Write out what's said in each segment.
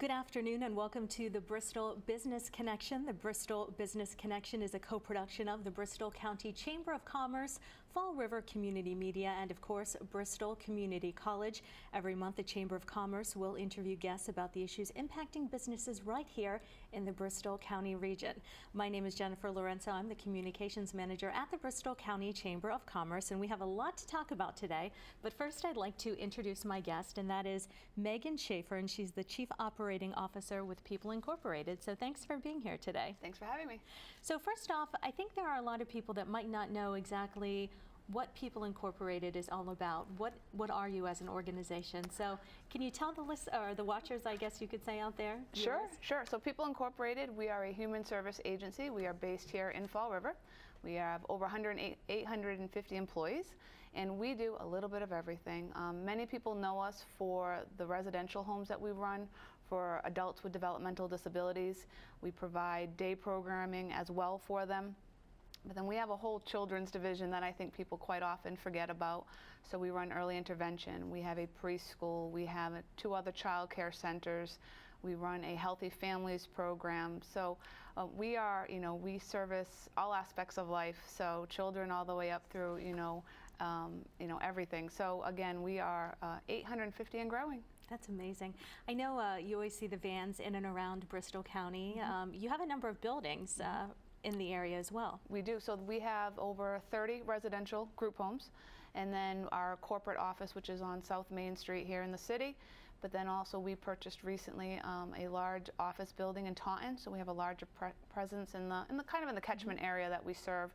Good afternoon and welcome to the Bristol Business Connection. The Bristol Business Connection is a co-production of the Bristol County Chamber of Commerce, Fall River Community Media, and of course, Bristol Community College. Every month, the Chamber of Commerce will interview guests about the issues impacting businesses right here in the Bristol County region. My name is Jennifer Lorenzo. I'm the Communications Manager at the Bristol County Chamber of Commerce, and we have a lot to talk about today. But first, I'd like to introduce my guest, and that is Megan Schaefer, and she's the Chief Operating Officer with Poeple Inc. So thanks for being here today. Thanks for having me. So first off, I think there are a lot of people that might not know exactly what Poeple Incorporated is all about. What are you as an organization? So can you tell the watchers, I guess you could say, out there? Sure. So Poeple Incorporated, we are a human service agency. We are based here in Fall River. We have over 850 employees, and we do a little bit of everything. Many people know us for the residential homes that we run for adults with developmental disabilities. We provide day programming as well for them. But then we have a whole children's division that I think people quite often forget about. So we run early intervention, we have a preschool, we have 2 other child care centers, we run a healthy families program. So we service all aspects of life, so children all the way up through, everything. So again, we are 850 and growing. That's amazing. I know you always see the vans in and around Bristol County. You have a number of buildings in the area as well. We do. So we have over 30 residential group homes, and then our corporate office, which is on South Main Street here in the city. But then also we purchased recently a large office building in Taunton, so we have a larger presence in the kind of in the catchment area that we serve,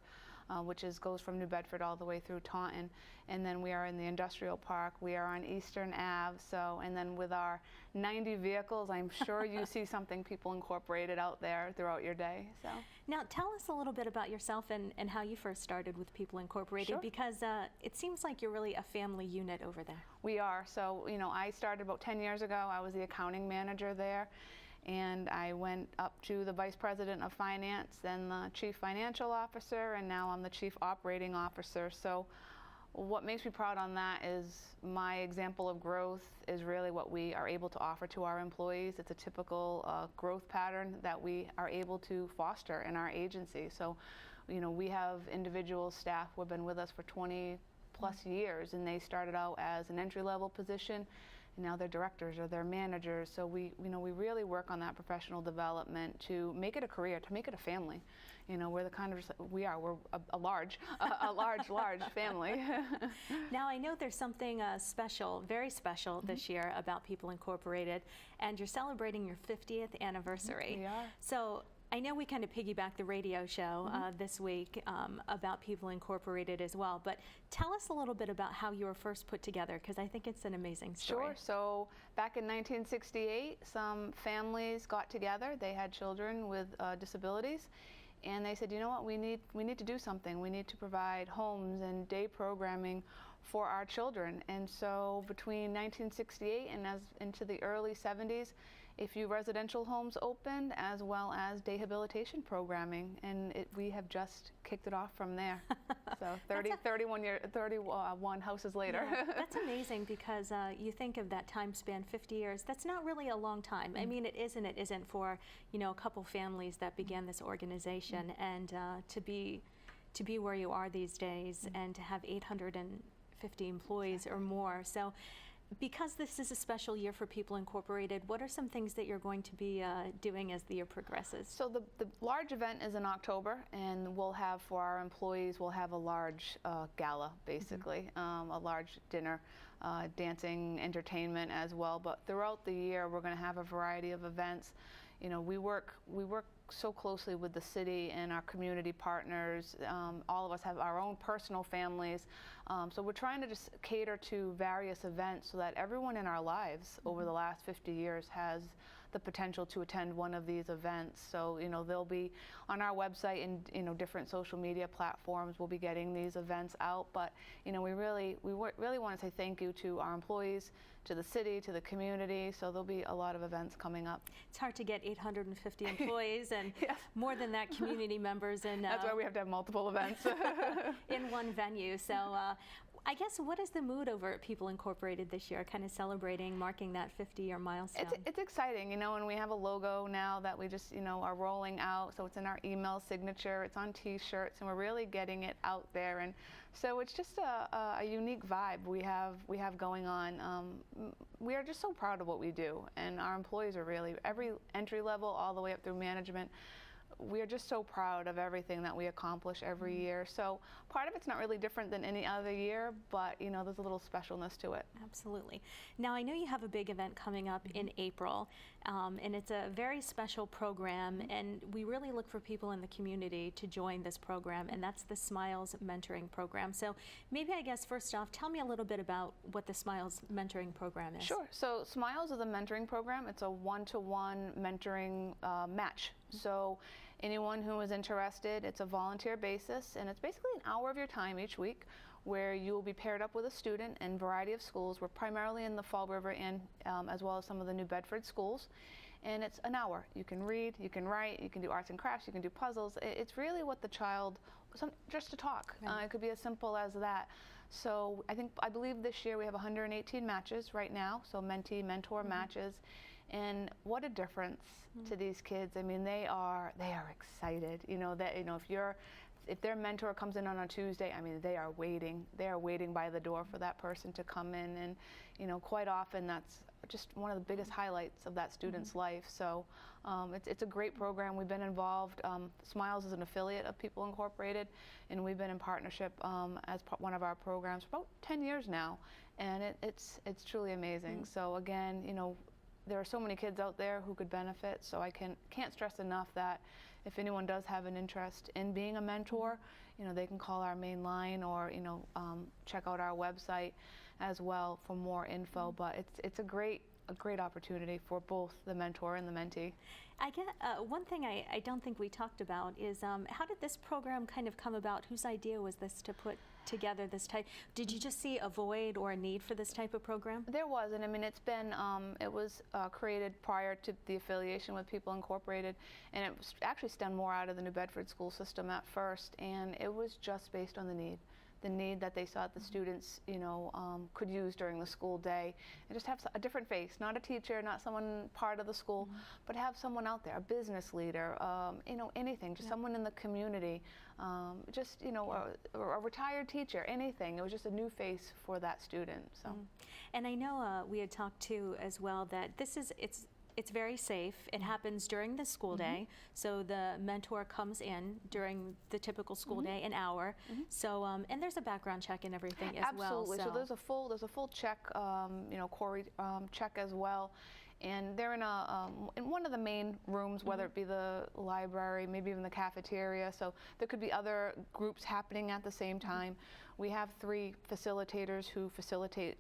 which goes from New Bedford all the way through Taunton. And then we are in the industrial park. We are on Eastern Ave. So, and then with our 90 vehicles, I'm sure you see something Poeple Incorporated out there throughout your day. So now tell us a little bit about yourself and how you first started with Poeple Incorporated. Sure. Because it seems like you're really a family unit over there. We are. So I started about 10 years ago. I was the accounting manager there, and I went up to the vice president of finance, then the chief financial officer, and now I'm the chief operating officer. So what makes me proud on that is my example of growth is really what we are able to offer to our employees. It's a typical growth pattern that we are able to foster in our agency. So we have individual staff who have been with us for 20+ years, and they started out as an entry-level position, and now they're directors or they're managers. So we really work on that professional development to make it a career, to make it a family. We're the kind of we're a large family. Now I know there's something special, very special this year about Poeple Incorporated, and you're celebrating your 50th anniversary. We are. So I know we kind of piggybacked the radio show this week about Poeple Incorporated as well, but tell us a little bit about how you were first put together, because I think it's an amazing story. Sure. So back in 1968, some families got together. They had children with disabilities, and they said, you know what, we need to do something. We need to provide homes and day programming for our children. And so between 1968 and into the early 70s, a few residential homes opened, as well as rehabilitation programming, and we have just kicked it off from there. So 31 houses later. Yeah, that's amazing, because you think of that time span, 50 years, that's not really a long time. I mean, it isn't for, a couple families that began this organization, and to be where you are these days, and to have 850 employees or more. So because this is a special year for Poeple Incorporated, what are some things that you're going to be doing as the year progresses? So the large event is in October, and we'll have, for our employees, we'll have a large gala, basically, a large dinner, dancing, entertainment as well. But throughout the year, we're going to have a variety of events. We work so closely with the city and our community partners. All of us have our own personal families. So we're trying to just cater to various events so that everyone in our lives over the last 50 years has the potential to attend one of these events. So they'll be on our website and different social media platforms. We'll be getting these events out. But we really want to say thank you to our employees, to the city, to the community. So there'll be a lot of events coming up. It's hard to get 850 employees and more than that, community members. And that's why we have to have multiple events in one venue. So I guess, what is the mood over at People Incorporated this year, kind of celebrating, marking that 50-year milestone? It's exciting, you know, and we have a logo now that we just, you know, are rolling out. So it's in our email signature, it's on T-shirts, and we're really getting it out there. And so it's just a unique vibe we have going on. We are just so proud of what we do, and our employees are really, every entry level all the way up through management. We are just so proud of everything that we accomplish every year. So part of it's not really different than any other year, but you know, there's a little specialness to it. Absolutely. Now, I know you have a big event coming up in April, and it's a very special program, and we really look for people in the community to join this program, and that's the Smiles Mentoring Program. So maybe, I guess, first off, tell me a little bit about what the Smiles Mentoring Program is. Sure. So Smiles is a mentoring program. It's a one-to-one mentoring match. So anyone who is interested, it's a volunteer basis, and it's basically an hour of your time each week where you will be paired up with a student in a variety of schools. We're primarily in the Fall River and as well as some of the New Bedford schools. And it's an hour. You can read, you can write, you can do arts and crafts, you can do puzzles. It's really what the child, just to talk. Right. It could be as simple as that. So I believe this year we have 118 matches right now, so mentee-mentor matches. And what a difference to these kids. I mean, they are excited. You know, that, you know, if their mentor comes in on a Tuesday, I mean, they are waiting by the door for that person to come in. And you know, quite often that's just one of the biggest highlights of that student's life. So it's a great program. We've been involved. Smiles is an affiliate of People Incorporated, and we've been in partnership as one of our programs for about 10 years now, and it's truly amazing. So again, you know, there are so many kids out there who could benefit, so I can't stress enough that if anyone does have an interest in being a mentor, you know, they can call our main line or, you know, check out our website as well for more info. But it's a great opportunity for both the mentor and the mentee. I get one thing I don't think we talked about is how did this program kind of come about? Whose idea was this to put together this type? Did you just see a void or a need for this type of program? There was, and I mean, it's been it was created prior to the affiliation with People Incorporated, and it was actually stemmed more out of the New Bedford school system at first, and it was just based on the need that they saw that the students, you know, could use during the school day, and just have a different face, not a teacher, not someone part of the school, but have someone out there, a business leader, you know, anything, just someone in the community, just, you know, or a retired teacher, anything. It was just a new face for that student. So, and I know we had talked too as well that it's very safe. It happens during the school day, so the mentor comes in during the typical school day, an hour. So, and there's a background check and everything as well. Absolutely. So there's a full check, you know, Corey check as well. And they're in one of the main rooms, whether it be the library, maybe even the cafeteria. So there could be other groups happening at the same time. We have 3 facilitators who facilitate,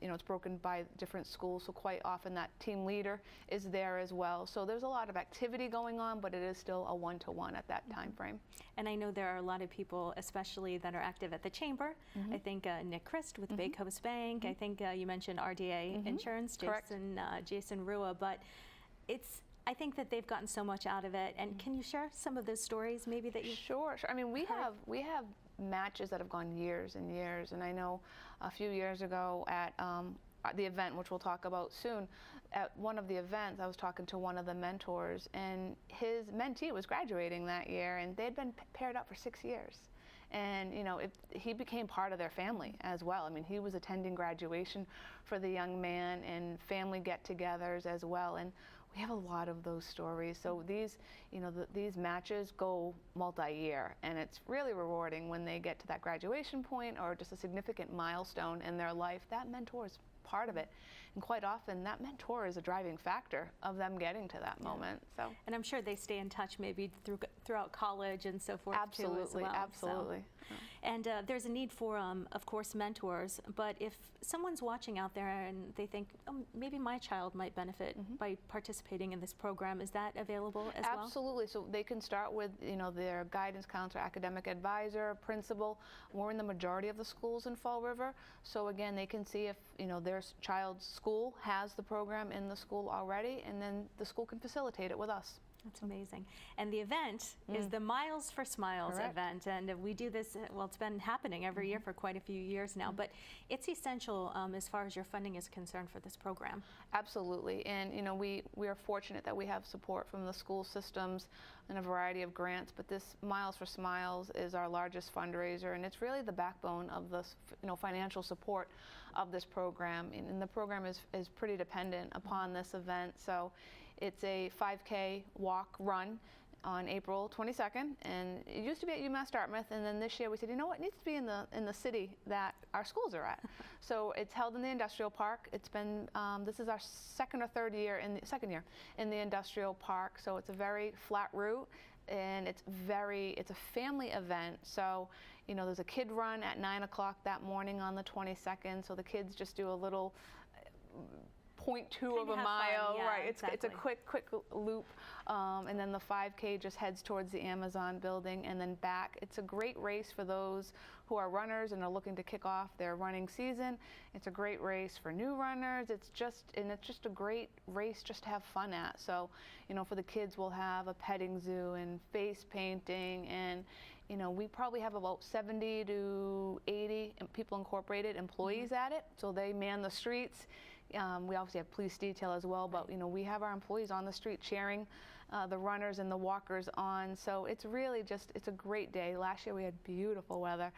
you know, it's broken by different schools, so quite often that team leader is there as well. So there's a lot of activity going on, but it is still a one-to-one at that time frame. And I know there are a lot of people, especially that are active at the Chamber. I think Nick Christ with Bay Coast Bank. I think you mentioned RDA Insurance, Jason Rua, but I think that they've gotten so much out of it. And can you share some of those stories maybe that you Sure. I mean, we have matches that have gone years and years, and I know a few years ago at the event, which we'll talk about soon, at one of the events I was talking to one of the mentors, and his mentee was graduating that year, and they'd been paired up for 6 years. And you know, he became part of their family as well. I mean, he was attending graduation for the young man and family get-togethers as well. And we have a lot of those stories. So these, you know, these matches go multi-year, and it's really rewarding when they get to that graduation point or just a significant milestone in their life. That mentor is part of it, and quite often that mentor is a driving factor of them getting to that moment. So, and I'm sure they stay in touch maybe throughout college and so forth too as well. Absolutely. So. And there's a need for, of course, mentors. But if someone's watching out there and they think, oh, maybe my child might benefit by participating in this program, is that available as well? Absolutely. So they can start with, you know, their guidance counselor, academic advisor, principal. We're in the majority of the schools in Fall River. So again, they can see if, you know, their child's school has the program in the school already, and then the school can facilitate it with us. That's amazing. And the event is the Miles for Smiles Correct. event. And we do this, well, it's been happening every year for quite a few years now, but it's essential as far as your funding is concerned for this program. Absolutely. And, you know, we are fortunate that we have support from the school systems and a variety of grants, but this Miles for Smiles is our largest fundraiser, and it's really the backbone of the, you know, financial support of this program. And the program is pretty dependent upon this event. So it's a 5K walk run on April 22nd, and it used to be at UMass Dartmouth, and then this year we said, you know what, it needs to be in the city that our schools are at. So it's held in the industrial park. It's been this is our second year in the industrial park. So it's a very flat route, and it's a family event. So, you know, there's a kid run at 9 o'clock that morning on the 22nd. So the kids just do a little 0.2 of a mile, yeah, right? Exactly. It's a quick loop, and then the 5K just heads towards the Amazon building and then back. It's a great race for those who are runners and are looking to kick off their running season. It's a great race for new runners. It's just a great race just to have fun at. So, you know, for the kids, we'll have a petting zoo and face painting, and you know, we probably have about 70 to 80 People Incorporated employees at it, so they man the streets. We obviously have police detail as well, but you know, we have our employees on the street cheering the runners and the walkers on. So it's really it's a great day. Last year we had beautiful weather.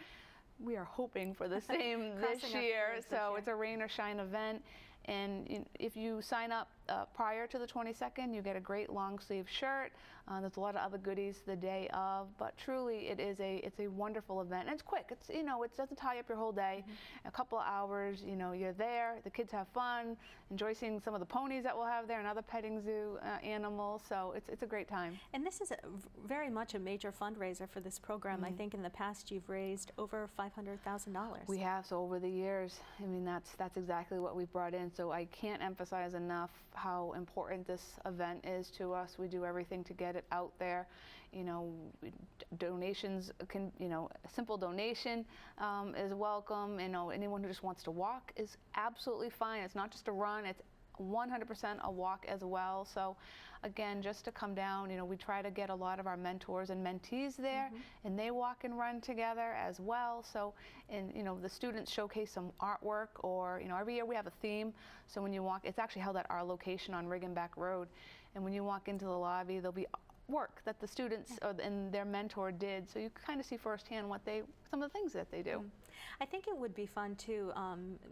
We are hoping for the same this year. So it's a rain or shine event. And if you sign up prior to the 22nd, you get a great long sleeve shirt. There's a lot of other goodies the day of, but truly it's a wonderful event. And it's quick. It's, you know, it doesn't tie up your whole day. A couple of hours, you know, you're there. The kids have fun, enjoy seeing some of the ponies that we'll have there and other petting zoo animals. So it's a great time. And this is very much a major fundraiser for this program. I think in the past you've raised over $500,000. We have. So over the years, I mean, that's exactly what we've brought in. So I can't emphasize enough how important this event is to us. We do everything to get it out there. You know, donations can, you know, a simple donation is welcome. You know, anyone who just wants to walk is absolutely fine. It's not just a run, it's 100% a walk as well. So again, just to come down, you know, we try to get a lot of our mentors and mentees there, and they walk and run together as well. So, and you know, the students showcase some artwork, or you know, every year we have a theme. So when you walk, it's actually held at our location on Riggenback Road, and when you walk into the lobby, there'll be work that the students and their mentor did. So you kind of see firsthand some of the things that they do. I think it would be fun too,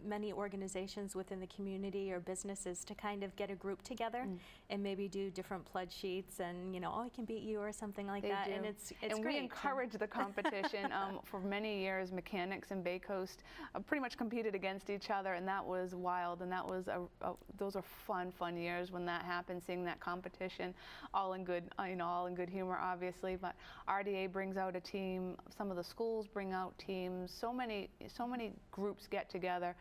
many organizations within the community or businesses to kind of get a group together and maybe do different pledge sheets, and you know, oh, I can beat you or something like that. Do. And it's and great. We encourage the competition. For many years, mechanics and Bay Coast pretty much competed against each other, and that was wild. And that was those are fun years when that happened, seeing that competition, all in good, you know, all in good humor, obviously. But RDA brings out a team. Some of the schools bring out teams. So many groups get together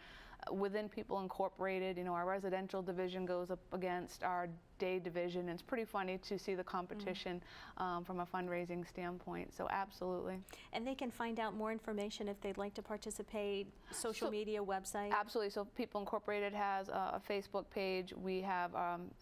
within People Incorporated. You know, our residential division goes up against our day division, and it's pretty funny to see the competition from a fundraising standpoint. So absolutely. And they can find out more information if they'd like to participate, social media, website? Absolutely. So People Incorporated has a Facebook page. We have,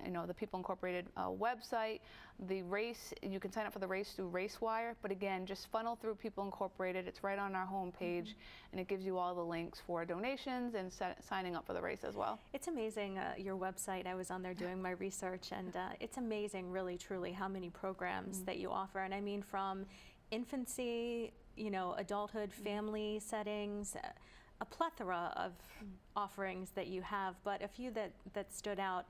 you know, the People Incorporated website. The race, you can sign up for the race through RaceWire, but again, just funnel through People Incorporated. It's right on our homepage, and it gives you all the links for donations and signing up for the race as well. It's amazing, your website. I was on there doing my research, and it's amazing, really, truly, how many programs that you offer. And I mean, from infancy, you know, adulthood, family settings, a plethora of offerings that you have, but a few that stood out.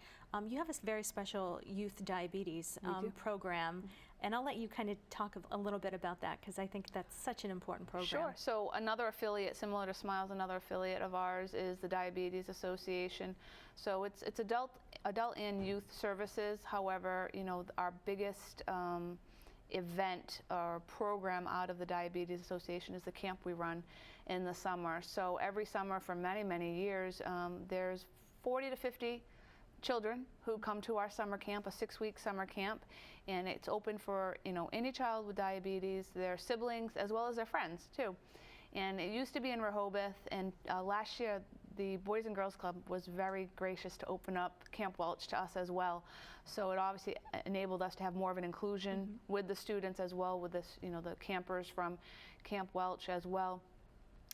You have a very special youth diabetes program, and I'll let you kind of talk a little bit about that, because I think that's such an important program. Sure. So another affiliate, similar to Smiles, another affiliate of ours is the Diabetes Association. So it's adult and youth services. However, you know, our biggest event or program out of the Diabetes Association is the camp we run in the summer. So every summer for many years, there's 40 to 50 children who come to our summer camp, a 6-week summer camp, and it's open for, you know, any child with diabetes, their siblings, as well as their friends too. And it used to be in Rehoboth, and last year the Boys and Girls Club was very gracious to open up Camp Welch to us as well. So it obviously enabled us to have more of an inclusion with the students as well, with this, the campers from Camp Welch as well.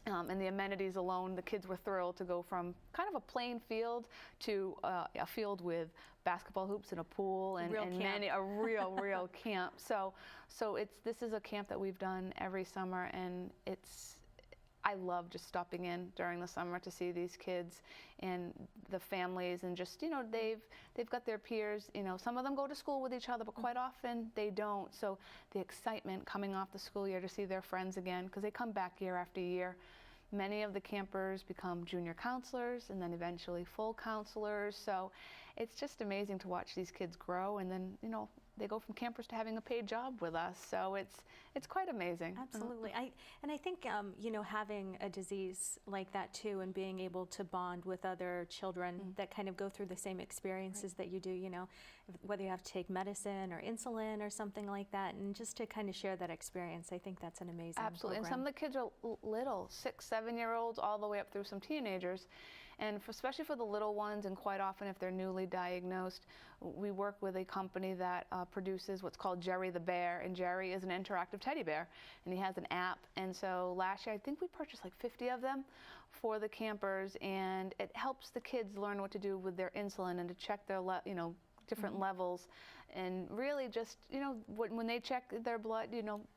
And the amenities alone, the kids were thrilled to go from kind of a plain field to a field with basketball hoops and a pool and a real camp. So this is a camp that we've done every summer, and I love just stopping in during the summer to see these kids and the families, and just they've got their peers. Some of them go to school with each other, but quite often they don't. So the excitement coming off the school year to see their friends again, because they come back year after year. Many of the campers become junior counselors and then eventually full counselors. So it's just amazing to watch these kids grow, and then they go from campers to having a paid job with us. So it's quite amazing. Absolutely. I think having a disease like that too, and being able to bond with other children that kind of go through the same experiences that you do, whether you have to take medicine or insulin or something like that, and just to kind of share that experience, I think that's an amazing Absolutely. program. And some of the kids are little, 6, 7-year-olds, all the way up through some teenagers. And especially for the little ones, and quite often if they're newly diagnosed, we work with a company that produces what's called Jerry the Bear, and Jerry is an interactive teddy bear, and he has an app. And so last year I think we purchased like 50 of them for the campers, and it helps the kids learn what to do with their insulin and to check their different levels, and really just when they check their blood,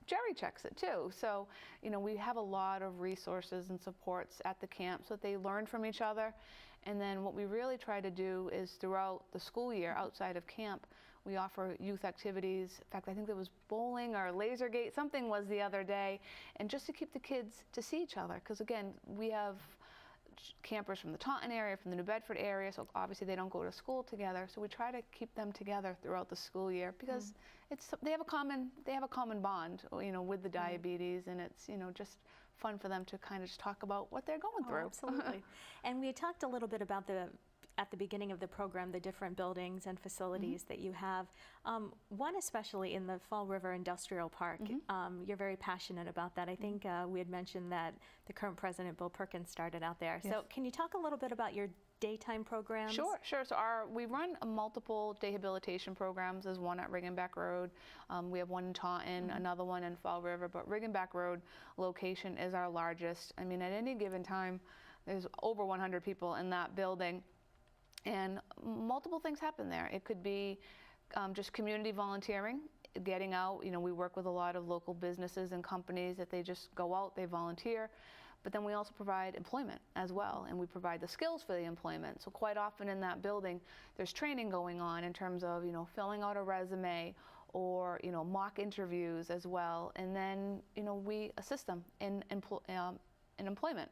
Jerry checks it too. So we have a lot of resources and supports at the camp so that they learn from each other. And then what we really try to do is throughout the school year outside of camp, we offer youth activities. In fact, I think there was bowling or laser gate, something was the other day, and just to keep the kids to see each other, because again, we have campers from the Taunton area, from the New Bedford area, so obviously they don't go to school together. So we try to keep them together throughout the school year, because they have a common bond, with the diabetes, and it's just fun for them to kind of just talk about what they're going through. Absolutely. And we had talked a little bit about at the beginning of the program, the different buildings and facilities that you have. One especially in the Fall River Industrial Park, you're very passionate about that. I think we had mentioned that the current president, Bill Perkins, started out there. Yes. So can you talk a little bit about your daytime programs? Sure. So we run multiple rehabilitation programs. There's one at Riggenback Road. We have one in Taunton, another one in Fall River, but Riggenback Road location is our largest. I mean, at any given time, there's over 100 people in that building. And multiple things happen there. It could be just community volunteering, getting out. We work with a lot of local businesses and companies that they just go out, they volunteer. But then we also provide employment as well, and we provide the skills for the employment. So quite often in that building, there's training going on in terms of, filling out a resume, or, mock interviews as well. And then, we assist them in employment.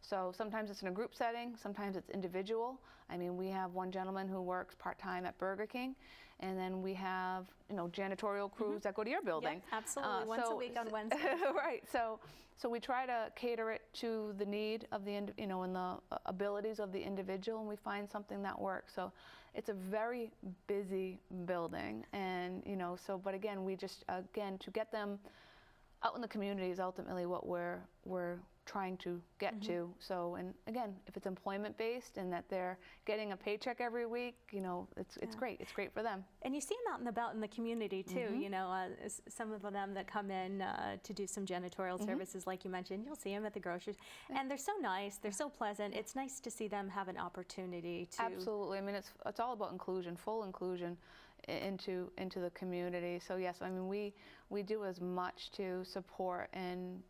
So sometimes it's in a group setting, sometimes it's individual. I mean, we have one gentleman who works part-time at Burger King, and then we have, janitorial crews that go to your building. Yep, absolutely, once a week on Wednesday. Right, so we try to cater it to the need of the, and the abilities of the individual, and we find something that works. So it's a very busy building, and, but again, we just, to get them out in the community is ultimately what we're trying to get to. So, and again, if it's employment based and that they're getting a paycheck every week, it's great. It's great for them. And you see them out and about in the community too. Some of them that come in to do some janitorial services, like you mentioned, you'll see them at the groceries, and they're so nice. They're so pleasant. It's nice to see them have an opportunity to. Absolutely. I mean, it's all about inclusion, full inclusion into the community. So yes, I mean, we do as much to support and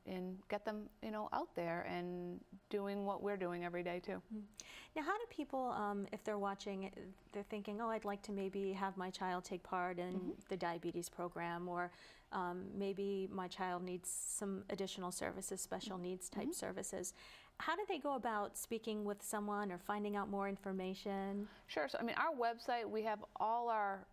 get them out there and doing what we're doing every day too. Now, how do people, if they're watching, they're thinking, oh, I'd like to maybe have my child take part in the diabetes program, or maybe my child needs some additional services, special needs type services. How do they go about speaking with someone or finding out more information? Sure. So, I mean, our website, we have all our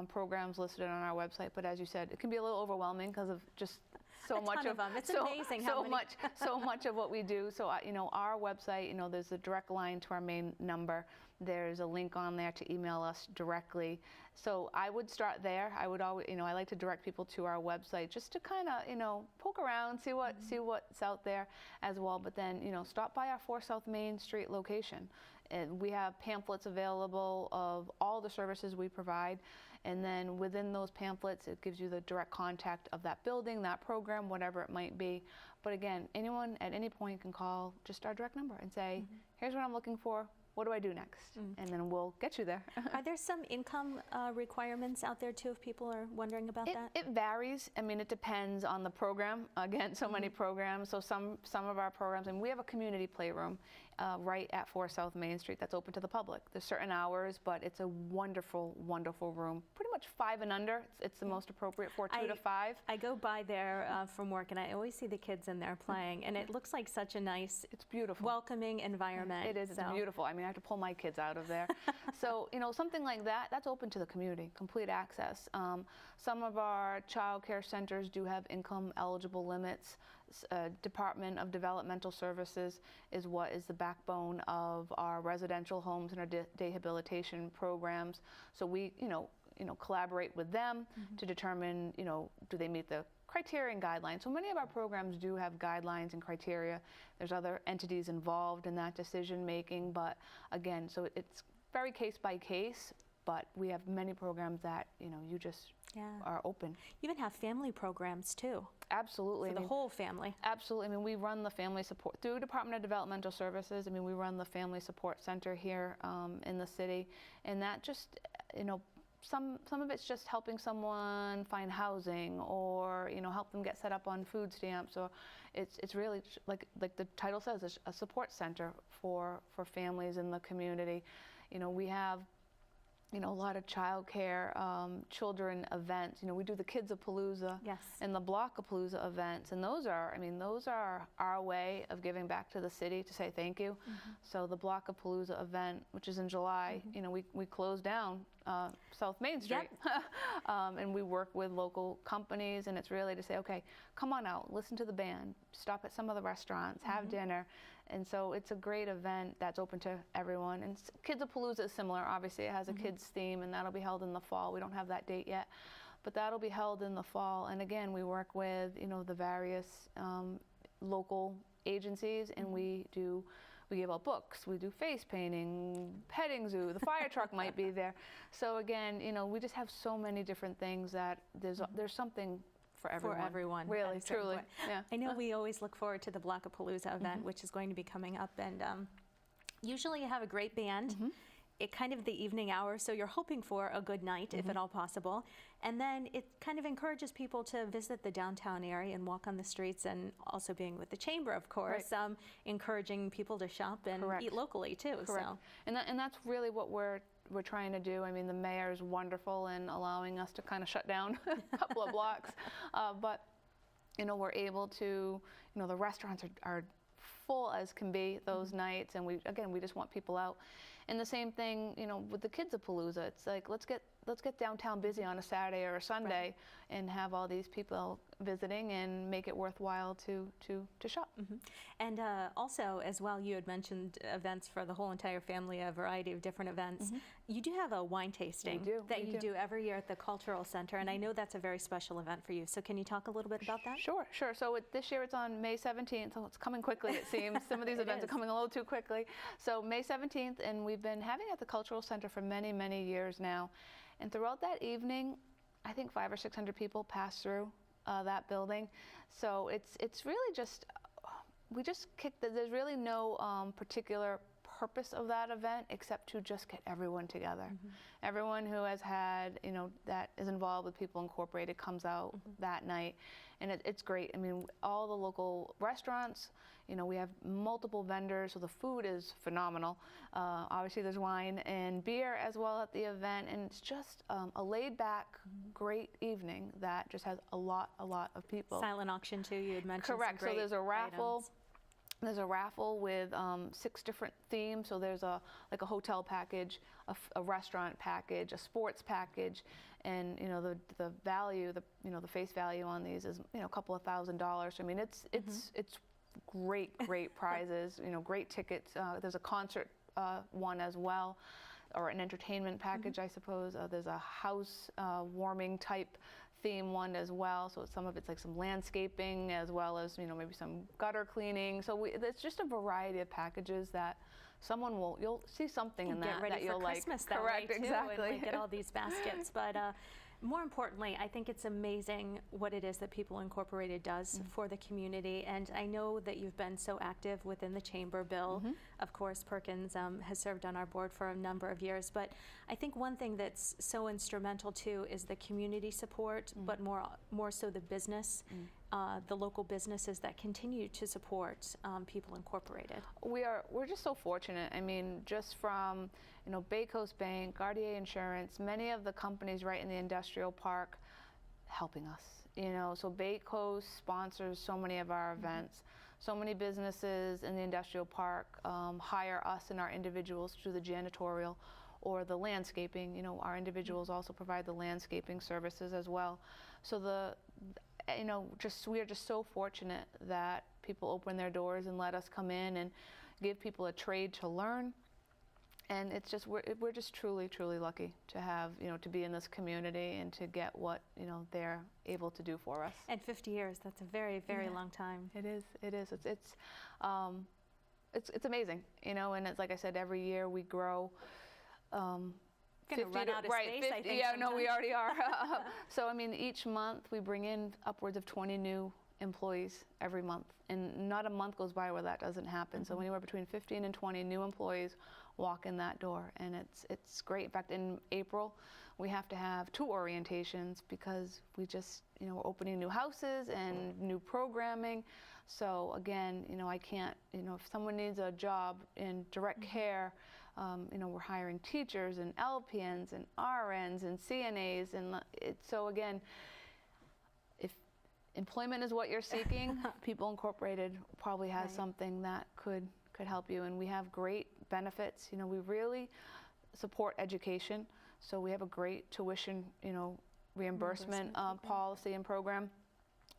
programs listed on our website, but as you said, it can be a little overwhelming because of just so A much ton of them. It's amazing how many. so much of what we do. So our website, there's a direct line to our main number. There's a link on there to email us directly. So I would start there. I would always, I like to direct people to our website just to kind of, poke around, see what's out there as well. But then, stop by our 4 South Main Street location. And we have pamphlets available of all the services we provide. And then within those pamphlets, it gives you the direct contact of that building, that program, whatever it might be. But again, anyone at any point can call just our direct number and say, here's what I'm looking for. What do I do next? And then we'll get you there. Are there some income requirements out there too if people are wondering about that? It varies. I mean, it depends on the program. Again, so many programs. So some of our programs, and we have a community playroom right at 4 South Main Street that's open to the public. There's certain hours, but it's a wonderful, wonderful room. Pretty much 5 and under. It's the most appropriate for 2 to 5. I go by there from work, and I always see the kids in there playing, and it looks like such a nice, it's beautiful, welcoming environment. It is. It's beautiful. I mean, I have to pull my kids out of there. So, something like that, that's open to the community, complete access. Some of our child care centers do have income eligible limits. Department of Developmental Services is what is the backbone of our residential homes and our rehabilitation programs. So we, collaborate with them to determine, do they meet the criteria and guidelines. So many of our programs do have guidelines and criteria. There's other entities involved in that decision making, but again, so it's very case by case, but we have many programs that, you just are open. You even have family programs too. Absolutely. For the whole family. Absolutely. I mean, we run the family support through Department of Developmental Services. I mean, we run the Family Support Center here in the city, and that just, some of it's just helping someone find housing, or help them get set up on food stamps, or it's really like the title says, it's a support center for families in the community. We have a lot of childcare, children events. We do the Kids-a-Palooza and the Block-a-Palooza events, and those are our way of giving back to the city to say thank you. So the Block-a-Palooza event, which is in July, we close down South Main Street, and we work with local companies, and it's really to say, okay, come on out, listen to the band, stop at some of the restaurants, have dinner. And so it's a great event that's open to everyone. And Kids-a-Palooza is similar. Obviously, it has a kids theme, and that'll be held in the fall. We don't have that date yet, but that'll be held in the fall. And again, we work with the various local agencies, and we give out books. We do face painting, petting zoo. The fire truck might be there. So again, we just have so many different things that there's something for everyone. Really, truly. Yeah. I know we always look forward to the Block-a-Palooza event, which is going to be coming up, and usually you have a great band. It kind of the evening hours, so you're hoping for a good night, if at all possible. And then it kind of encourages people to visit the downtown area and walk on the streets, and also being with the Chamber, of course, encouraging people to shop and eat locally too. Correct. So. And that's really what we're trying to do. I mean, the mayor is wonderful in allowing us to kind of shut down a couple of blocks, but we're able to, the restaurants are full as can be those nights, and we just want people out. And the same thing, with the Kids-a-Palooza, it's like let's get downtown busy on a Saturday or a Sunday, and have all these people visiting and make it worthwhile to shop. And also, as well, you had mentioned events for the whole entire family, a variety of different events. You do have a wine tasting that you do every year at the Cultural Center, and I know that's a very special event for you. So can you talk a little bit about that? Sure. So this year it's on May 17th, so it's coming quickly, it seems. Some of these events are coming a little too quickly. So May 17th, and we've been having it at the Cultural Center for many, many years now. And throughout that evening, I think 500 or 600 people pass through that building. So it's really just, we just kicked there's really no particular purpose of that event except to just get everyone together. Everyone who has had, that is involved with Poeple Incorporated comes out that night, and it's great. I mean, all the local restaurants, we have multiple vendors, so the food is phenomenal. Obviously there's wine and beer as well at the event, and it's just a laid back, great evening that just has a lot of people. Silent auction too, you had mentioned. Correct, some great so there's a raffle. items. There's a raffle with 6 different themes. So there's like a hotel package, a restaurant package, a sports package, and the value, the face value on these is a couple of $1,000s. I mean, it's great prizes, great tickets. There's a concert one as well, or an entertainment package, I suppose. There's a house warming type theme one as well. So some of it's like some landscaping as well as maybe some gutter cleaning. So it's just a variety of packages that you'll see something in that that you'll like. Get ready for Christmas that Correct, way too, exactly. and like, get all these baskets. But more importantly, I think it's amazing what it is that People Incorporated does for the community. And I know that you've been so active within the chamber. Bill, of course, Perkins has served on our board for a number of years. But I think one thing that's so instrumental too is the community support, but more so the business, the local businesses that continue to support People Incorporated. We're just so fortunate. I mean, just from Bay Coast Bank, Gardier Insurance, many of the companies right in the industrial park helping us. So Bay Coast sponsors so many of our events. So many businesses in the industrial park hire us and our individuals to do the janitorial or the landscaping. Our individuals also provide the landscaping services as well. So we are just so fortunate that people open their doors and let us come in and give people a trade to learn. And it's just we're just truly lucky to have to be in this community and to get what they're able to do for us. And 50 years, that's a very long time. It is. It's amazing, and it's like I said, every year we grow. Going to run out of space, I think. Yeah, no, we already are. So I mean, each month we bring in upwards of 20 new employees every month, and not a month goes by where that doesn't happen. So anywhere between 15 and 20 new employees walk in that door, and it's great. In fact, in April we have to have 2 orientations because we just we're opening new houses and new programming. So again, I can't, if someone needs a job in direct care, we're hiring teachers and LPNs and RNs and CNAs, and so again, if employment is what you're seeking, People Incorporated probably has something that could help you. And we have great benefits. We really support education, so we have a great tuition, reimbursement policy and program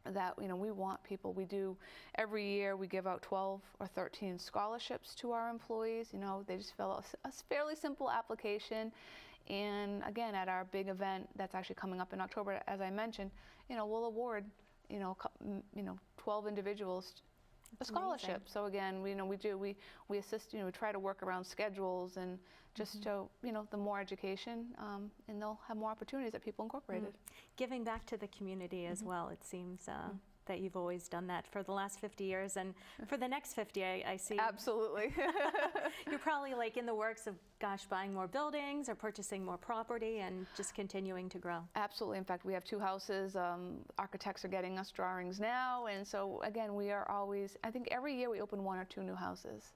that we want people. We do every year. We give out 12 or 13 scholarships to our employees. They just fill out a fairly simple application, and again, at our big event that's actually coming up in October, as I mentioned, we'll award 12 individuals a scholarship. Amazing. So again, we assist. We try to work around schedules and just to the more education, and they'll have more opportunities at People Incorporated. Giving back to the community as well. It seems that you've always done that for the last 50 years, and for the next 50, I see. Absolutely. You're probably like in the works of, buying more buildings or purchasing more property and just continuing to grow. Absolutely. In fact, we have 2 houses. Architects are getting us drawings now, and so again, we are always. I think every year we open 1 or 2 new houses.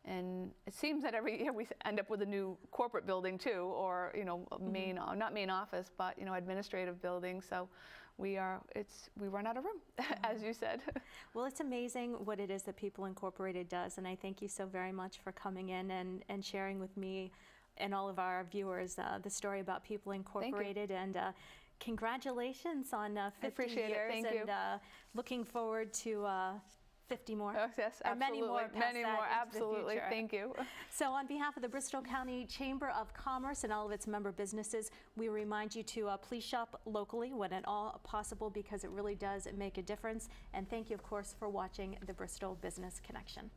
And it seems that every year we end up with a new corporate building too, or not main office, but administrative building. So we run out of room, as you said. Well, it's amazing what it is that People Incorporated does, and I thank you so very much for coming in and sharing with me and all of our viewers the story about People Incorporated. And congratulations on 50 I appreciate years. It. Thank you. And looking forward to 50 more. Oh, yes, absolutely. Or many more past many that more, into absolutely. The future. Thank you. So on behalf of the Bristol County Chamber of Commerce and all of its member businesses, we remind you to please shop locally when at all possible, because it really does make a difference. And thank you, of course, for watching the Bristol Business Connection.